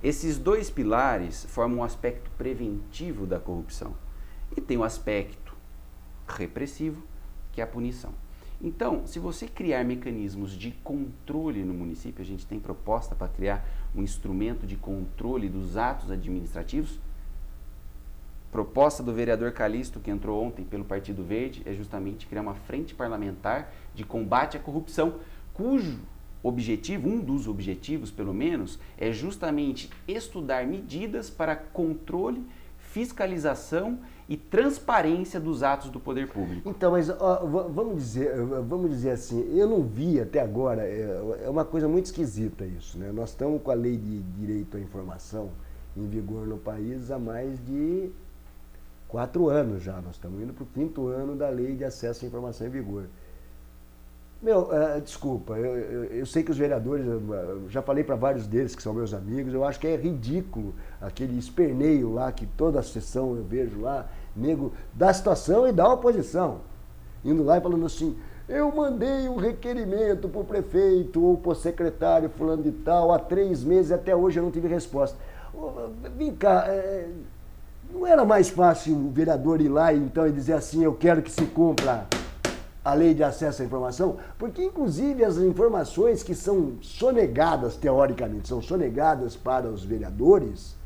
Esses 2 pilares formam um aspecto preventivo da corrupção e tem um aspecto repressivo, que é a punição. Então, se você criar mecanismos de controle no município, a gente tem proposta para criar um instrumento de controle dos atos administrativos. Proposta do vereador Calixto, que entrou ontem pelo Partido Verde, é justamente criar uma frente parlamentar de combate à corrupção, cujo objetivo, um dos objetivos pelo menos, é justamente estudar medidas para controle, fiscalização e transparência dos atos do poder público. Então, mas vamos dizer assim, eu não vi até agora, é uma coisa muito esquisita isso, né? Nós estamos com a lei de direito à informação em vigor no país há mais de 4 anos já, nós estamos indo para o 5º ano da lei de acesso à informação em vigor. Desculpa, eu sei que os vereadores, eu já falei para vários deles que são meus amigos, eu acho que é ridículo aquele esperneio lá, que toda a sessão eu vejo lá, nego da situação e da oposição, indo lá e falando assim, eu mandei um requerimento para o prefeito ou para o secretário fulano de tal há 3 meses e até hoje eu não tive resposta. Vem cá, não era mais fácil o vereador ir lá então e dizer assim, eu quero que se cumpra a lei de acesso à informação? Porque, inclusive, as informações que são sonegadas, teoricamente, são sonegadas para os vereadores,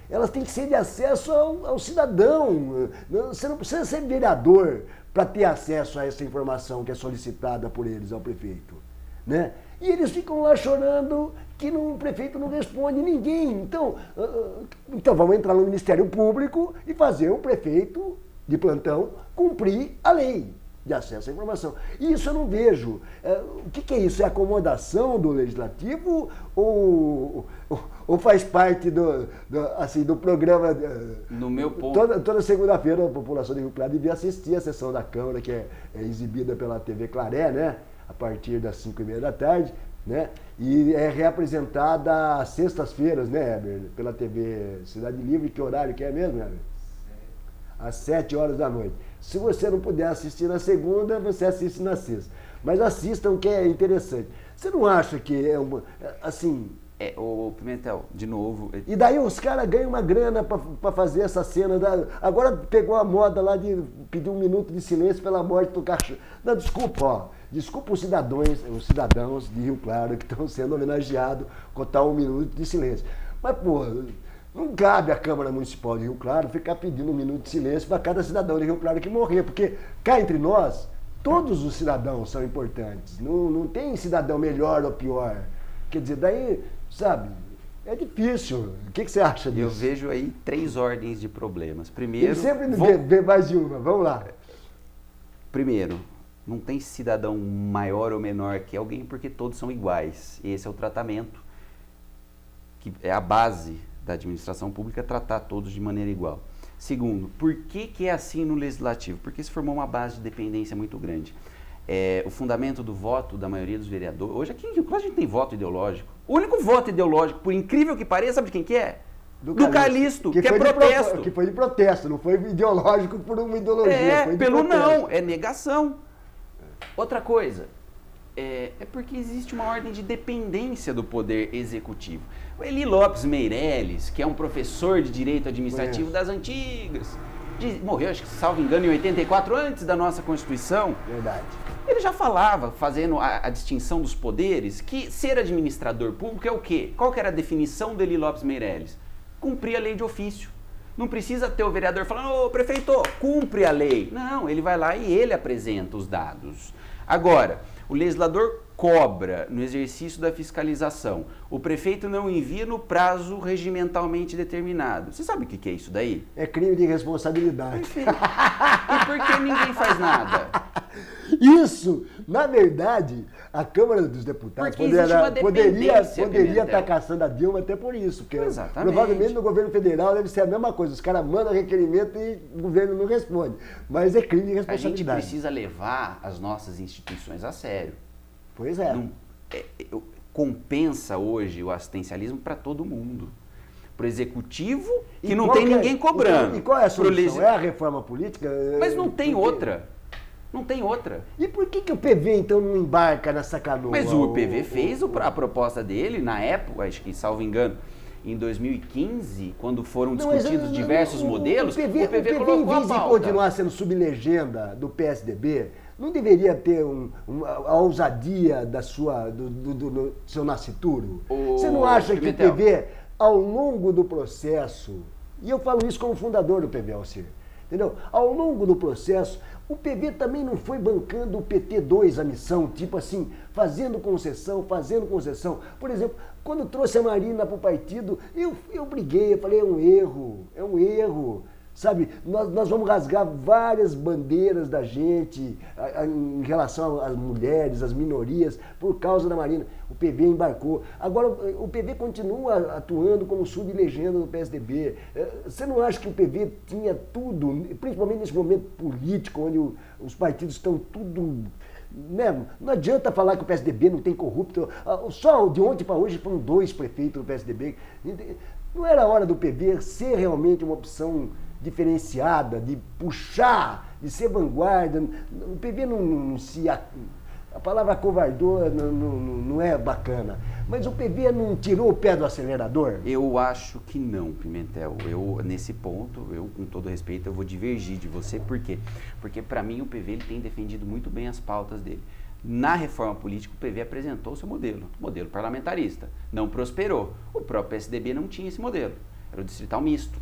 elas têm que ser de acesso ao cidadão. Você não precisa ser vereador para ter acesso a essa informação que é solicitada por eles ao prefeito, né? E eles ficam lá chorando que o prefeito não responde ninguém. Então vamos entrar no Ministério Público e fazer o prefeito de plantão cumprir a lei de acesso à informação. E isso eu não vejo. O que é isso? É acomodação do Legislativo ou faz parte do programa? No meu ponto... Toda segunda-feira a população de Rio Claro devia assistir a sessão da Câmara, que é exibida pela TV Claré, né? A partir das 5h30 da tarde, né? E é reapresentada às sextas-feiras, né, Heber? Pela TV Cidade Livre. Que horário que é mesmo, Heber? Às 7 horas da noite. Se você não puder assistir na segunda, você assiste na sexta. Mas assistam, que é interessante. Você não acha que é uma... assim... Ô Pimentel, de novo... E daí os caras ganham uma grana para fazer essa cena. Agora pegou a moda lá de pedir 1 minuto de silêncio pela morte do cachorro. Não, desculpa, ó. Desculpa os cidadãos de Rio Claro que estão sendo homenageados com tal 1 minuto de silêncio. Mas, pô... Não cabe à Câmara Municipal de Rio Claro ficar pedindo 1 minuto de silêncio para cada cidadão de Rio Claro que morrer, porque cá entre nós, todos os cidadãos são importantes. Não tem cidadão melhor ou pior. Quer dizer, daí, sabe, é difícil. O que você acha disso? Eu vejo aí 3 ordens de problemas. Primeiro... Ele sempre vê mais de uma. Vamos lá. Primeiro, não tem cidadão maior ou menor que alguém porque todos são iguais. Esse é o tratamento, que é a base da administração pública, tratar todos de maneira igual. Segundo, por que é assim no Legislativo? Porque se formou uma base de dependência muito grande. O fundamento do voto da maioria dos vereadores... Hoje aqui em Rio Claro a gente tem voto ideológico. O único voto ideológico, por incrível que pareça, sabe de quem que é? Do Calixto, que é protesto. Que foi de protesto, não foi ideológico por uma ideologia. Foi pelo não, é negação. Outra coisa, é porque existe uma ordem de dependência do poder executivo. O Eli Lopes Meirelles, que é um professor de direito administrativo das antigas, morreu, acho que salvo engano, em 84, antes da nossa Constituição. Verdade. Ele já falava, fazendo a distinção dos poderes, que ser administrador público é o quê? Qual que era a definição do Eli Lopes Meirelles? Cumprir a lei de ofício. Não precisa ter o vereador falando, ô prefeito, cumpre a lei. Não, ele vai lá e ele apresenta os dados. Agora, o legislador cobra no exercício da fiscalização. O prefeito não envia no prazo regimentalmente determinado. Você sabe o que é isso daí? É crime de responsabilidade. Perfeito. E por que ninguém faz nada? Isso, na verdade, a Câmara dos Deputados poderia estar caçando a Dilma até por isso. Porque provavelmente no governo federal deve ser a mesma coisa. Os caras mandam requerimento e o governo não responde. Mas é crime de responsabilidade. A gente precisa levar as nossas instituições a sério. Pois é. Compensa hoje o assistencialismo para todo mundo. Para o executivo, que não tem ninguém cobrando. E qual é a solução? É a reforma política? Mas não tem outra. Não tem outra. E por que o PV, então, não embarca nessa canoa? Mas o PV fez a proposta dele, na época, acho que, salvo engano, em 2015, quando foram discutidos diversos modelos, o PV colocou em vez de continuar sendo sublegenda do PSDB, não deveria ter a ousadia do seu nascituro? Você não acha que o PV, ao longo do processo, e eu falo isso como fundador do PV, Alcir, entendeu? Ao longo do processo, o PV também não foi bancando o PT2 a missão, tipo assim, fazendo concessão. Por exemplo, quando trouxe a Marina para o partido, eu briguei, eu falei, é um erro. Sabe, nós vamos rasgar várias bandeiras da gente em relação às mulheres, às minorias, por causa da Marina. O PV embarcou. Agora, o PV continua atuando como sublegenda do PSDB. Você não acha que o PV tinha tudo, principalmente nesse momento político, onde os partidos estão tudo... Né? Não adianta falar que o PSDB não tem corrupto. Só de ontem para hoje foram 2 prefeitos do PSDB. Não era hora do PV ser realmente uma opção diferenciada, de puxar, de ser vanguarda? O PV não se... A palavra covardou não é bacana. Mas o PV não tirou o pé do acelerador? Eu acho que não, Pimentel. Nesse ponto, com todo respeito, eu vou divergir de você. Por quê? Porque, para mim, o PV ele tem defendido muito bem as pautas dele. Na reforma política, o PV apresentou o seu modelo parlamentarista. Não prosperou. O próprio PSDB não tinha esse modelo. era o distrital misto.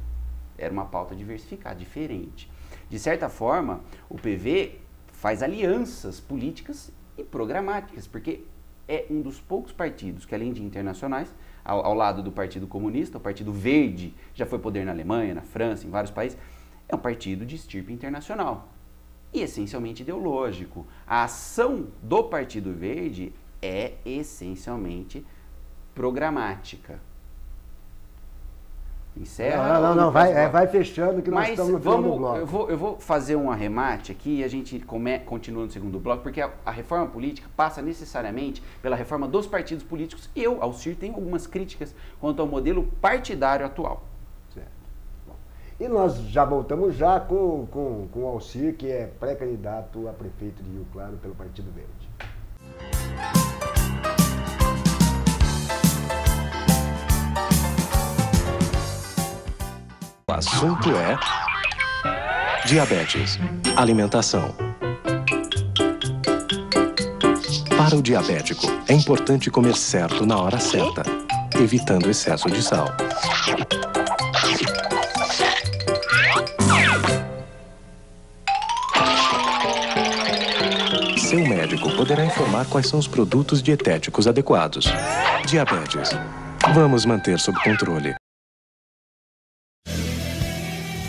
Era uma pauta diversificada, diferente. De certa forma, o PV faz alianças políticas e programáticas, porque é um dos poucos partidos que, além de internacionais, ao lado do Partido Comunista, o Partido Verde já foi poder na Alemanha, na França, em vários países, é um partido de estirpe internacional e essencialmente ideológico. A ação do Partido Verde é essencialmente programática. Encerra? Não, vai fechando que nós estamos no final do bloco. Eu vou fazer um arremate aqui e a gente continua no segundo bloco, porque a reforma política passa necessariamente pela reforma dos partidos políticos. Eu, Alcir, tenho algumas críticas quanto ao modelo partidário atual. Certo. Bom, e nós já voltamos já com o Alcir, que é pré-candidato a prefeito de Rio Claro pelo Partido Verde. O assunto é diabetes, alimentação. Para o diabético, é importante comer certo na hora certa, evitando excesso de sal. Seu médico poderá informar quais são os produtos dietéticos adequados. Diabetes. Vamos manter sob controle.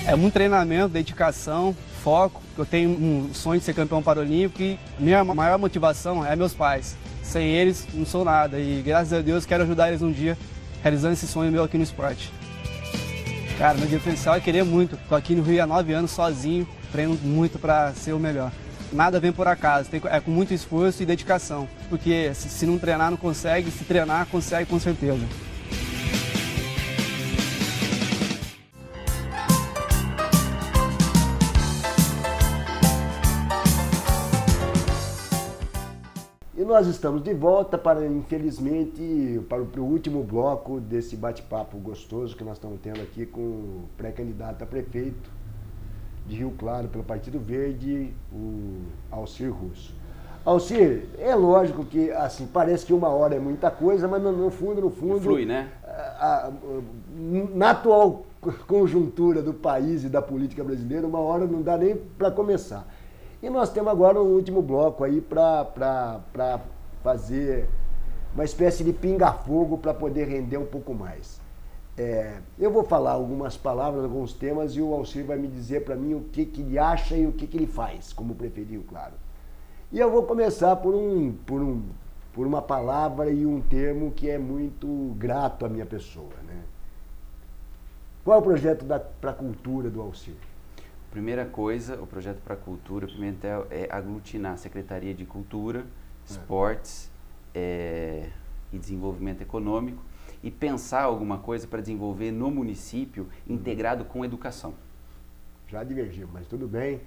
É muito treinamento, dedicação, foco. Eu tenho um sonho de ser campeão paralímpico e minha maior motivação é meus pais. Sem eles, não sou nada e graças a Deus quero ajudar eles um dia realizando esse sonho meu aqui no esporte. Cara, meu diferencial é querer muito. Estou aqui no Rio há 9 anos sozinho, treino muito para ser o melhor. Nada vem por acaso, é com muito esforço e dedicação. Porque se não treinar não consegue, se treinar consegue com certeza. E nós estamos de volta para, infelizmente, para o último bloco desse bate-papo gostoso que nós estamos tendo aqui com o pré-candidato a prefeito de Rio Claro pelo Partido Verde, o Alcir Russo. Alcir, é lógico que assim, parece que 1 hora é muita coisa, mas no fundo... Flui, né? Na atual conjuntura do país e da política brasileira, 1 hora não dá nem para começar. E nós temos agora um último bloco aí para fazer uma espécie de pinga-fogo para poder render um pouco mais. Eu vou falar algumas palavras, alguns temas e o Alcir vai me dizer para mim o que ele acha e o que ele faz como prefeito de Rio Claro. E eu vou começar por uma palavra e um termo que é muito grato à minha pessoa, né? Qual é o projeto para a cultura do Alcir? Primeira coisa, o projeto para a cultura, primeiro é aglutinar a Secretaria de Cultura, Esportes e Desenvolvimento Econômico e pensar alguma coisa para desenvolver no município integrado com educação. Já divergimos, mas tudo bem.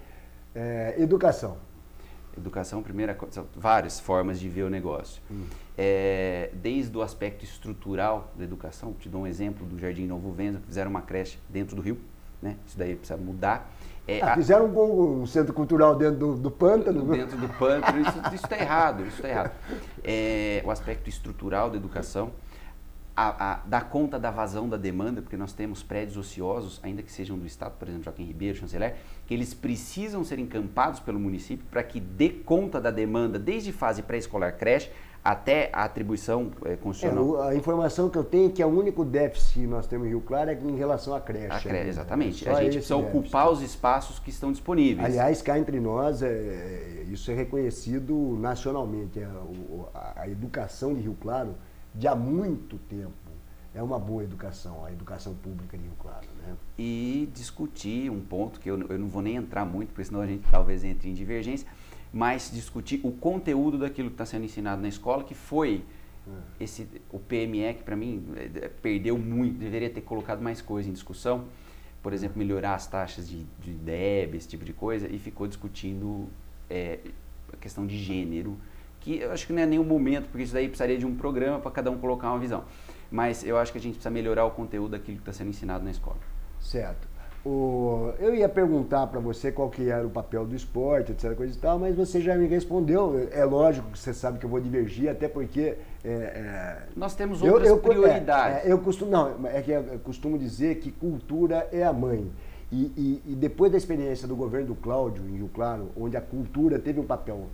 Educação. Educação, primeira coisa, várias formas de ver o negócio. Desde o aspecto estrutural da educação, te dou um exemplo do Jardim Novo Venza, que fizeram uma creche dentro do Rio, né? Isso daí precisa mudar. Fizeram um centro cultural dentro do pântano. Dentro do pântano, isso está errado, isso está errado. O aspecto estrutural da educação, dar conta da vazão da demanda, porque nós temos prédios ociosos, ainda que sejam do Estado, por exemplo, Joaquim Ribeiro, Chanceler, que eles precisam ser encampados pelo município para que dê conta da demanda, desde fase pré-escolar, creche, até a atribuição constitucional. A informação que eu tenho é que o único déficit que nós temos em Rio Claro é em relação à creche. A creche, exatamente. A gente precisa ocupar os espaços que estão disponíveis. Aliás, cá entre nós, isso é reconhecido nacionalmente. A educação de Rio Claro, de há muito tempo, é uma boa educação, a educação pública de Rio Claro, né? E discutir um ponto que eu não vou nem entrar muito, porque senão a gente talvez entre em divergência, mas discutir o conteúdo daquilo que está sendo ensinado na escola, que foi o PME, que para mim perdeu muito, deveria ter colocado mais coisa em discussão, por exemplo, melhorar as taxas de DEB, esse tipo de coisa, e ficou discutindo a questão de gênero, que eu acho que não é nenhum momento, porque isso daí precisaria de um programa para cada um colocar uma visão. Mas eu acho que a gente precisa melhorar o conteúdo daquilo que está sendo ensinado na escola. Certo. Eu ia perguntar para você qual que era o papel do esporte, etc, coisa e tal, mas você já me respondeu. É lógico que você sabe que eu vou divergir, até porque... Nós temos outras prioridades. Eu costumo dizer que cultura é a mãe. E depois da experiência do governo do Cláudio, em Rio Claro, onde a cultura teve um papel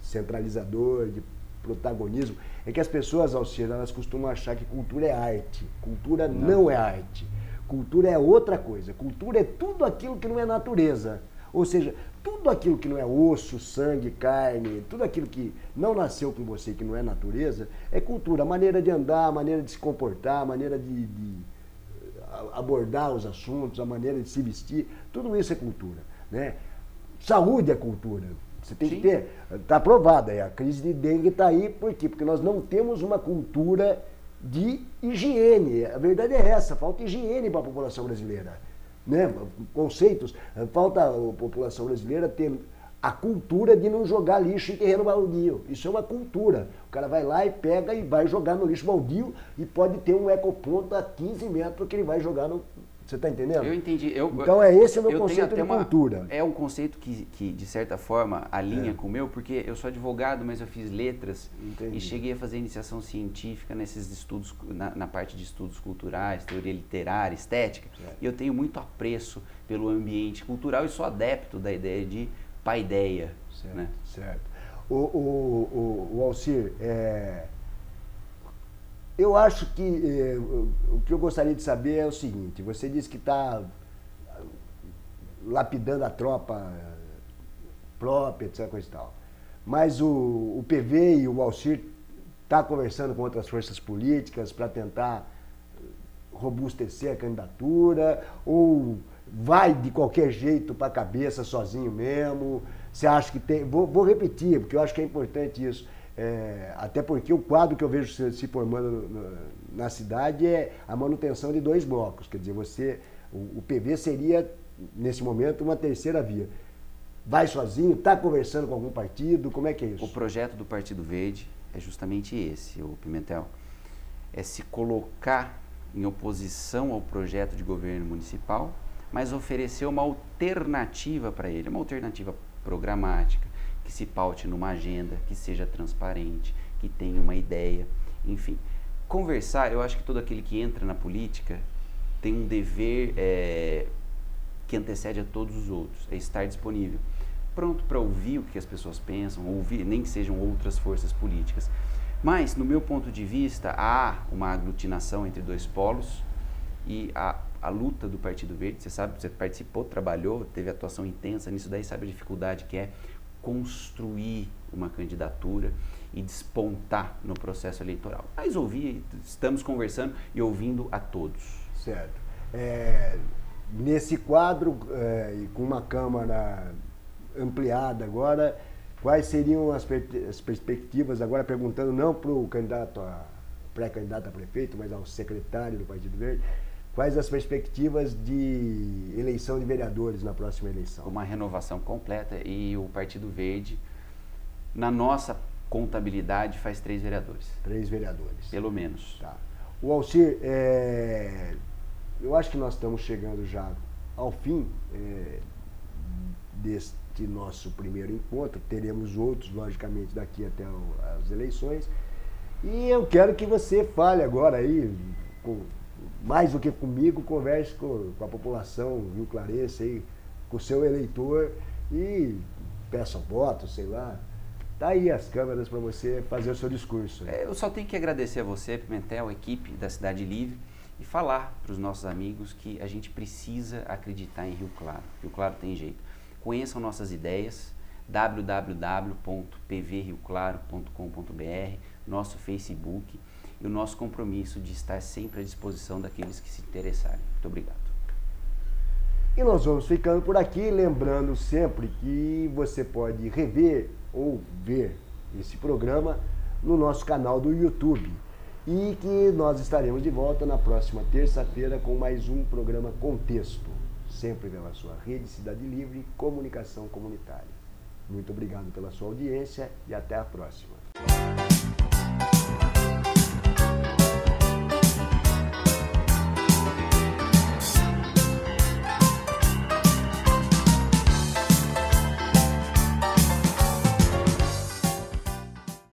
centralizador, de protagonismo, é que as pessoas, Alcir, elas costumam achar que cultura é arte. Cultura não é arte. Cultura é outra coisa. Cultura é tudo aquilo que não é natureza. Ou seja, tudo aquilo que não é osso, sangue, carne, tudo aquilo que não nasceu com você, que não é natureza, é cultura. A maneira de andar, a maneira de se comportar, a maneira de abordar os assuntos, a maneira de se vestir, tudo isso é cultura, né? Saúde é cultura. Você tem que ter, está provado, a crise de dengue está aí, por quê? Porque nós não temos uma cultura de higiene. A verdade é essa, falta higiene para a população brasileira, né? Conceitos, falta a população brasileira ter a cultura de não jogar lixo em terreno baldio. Isso é uma cultura. O cara vai lá e pega e vai jogar no lixo baldio e pode ter um ecoponto a 15 metros que ele vai jogar no... Você está entendendo? Eu entendi. Então esse é o meu conceito de cultura. É um conceito que, de certa forma, alinha com o meu, porque eu sou advogado, mas eu fiz letras. Entendi. E cheguei a fazer iniciação científica nesses estudos, na parte de estudos culturais, teoria literária, estética. Certo. E eu tenho muito apreço pelo ambiente cultural e sou adepto da ideia de paideia. Certo, né? Certo. O Alcir, eu acho que o que eu gostaria de saber é o seguinte: você disse que está lapidando a tropa própria, etc. Coisa e tal. Mas o PV e o Alcir está conversando com outras forças políticas para tentar robustecer a candidatura, ou vai de qualquer jeito para a cabeça sozinho mesmo? Você acha que tem... Vou repetir, porque eu acho que é importante isso. Até porque o quadro que eu vejo se formando na cidade é a manutenção de 2 blocos. Quer dizer, o PV seria, nesse momento, uma terceira via. Vai sozinho? Está conversando com algum partido? Como é que é isso? O projeto do Partido Verde é justamente esse, o Pimentel. É se colocar em oposição ao projeto de governo municipal, mas oferecer uma alternativa para ele, uma alternativa programática, que se paute numa agenda, que seja transparente, que tenha uma ideia, enfim. Conversar, eu acho que todo aquele que entra na política tem um dever que antecede a todos os outros, é estar disponível, pronto para ouvir o que as pessoas pensam, ouvir, nem que sejam outras forças políticas. Mas, no meu ponto de vista, há uma aglutinação entre 2 polos e a luta do Partido Verde, você sabe, você participou, trabalhou, teve atuação intensa nisso, daí sabe a dificuldade que é construir uma candidatura e despontar no processo eleitoral. Mas estamos conversando e ouvindo a todos. Certo. Nesse quadro, com uma Câmara ampliada agora, quais seriam as perspectivas, agora perguntando não para o pré-candidato a prefeito, mas ao secretário do Partido Verde, quais as perspectivas de eleição de vereadores na próxima eleição? Uma renovação completa, e o Partido Verde, na nossa contabilidade, faz 3 vereadores. 3 vereadores. Pelo menos. Tá. O Alcir, eu acho que nós estamos chegando já ao fim deste nosso primeiro encontro. Teremos outros, logicamente, daqui até as eleições. E eu quero que você fale agora aí, mais do que comigo, converse com a população rio-clarense aí, com o seu eleitor e peça voto, sei lá. Tá aí as câmeras para você fazer o seu discurso. Eu só tenho que agradecer a você, Pimentel, a equipe da Cidade Livre, e falar para os nossos amigos que a gente precisa acreditar em Rio Claro. Rio Claro tem jeito. Conheçam nossas ideias, www.pvrrioclaro.com.br, nosso Facebook, e o nosso compromisso de estar sempre à disposição daqueles que se interessarem. Muito obrigado. E nós vamos ficando por aqui, lembrando sempre que você pode rever ou ver esse programa no nosso canal do YouTube. E que nós estaremos de volta na próxima terça-feira com mais um programa Contexto, sempre pela sua Rede Cidade Livre Comunicação Comunitária. Muito obrigado pela sua audiência e até a próxima.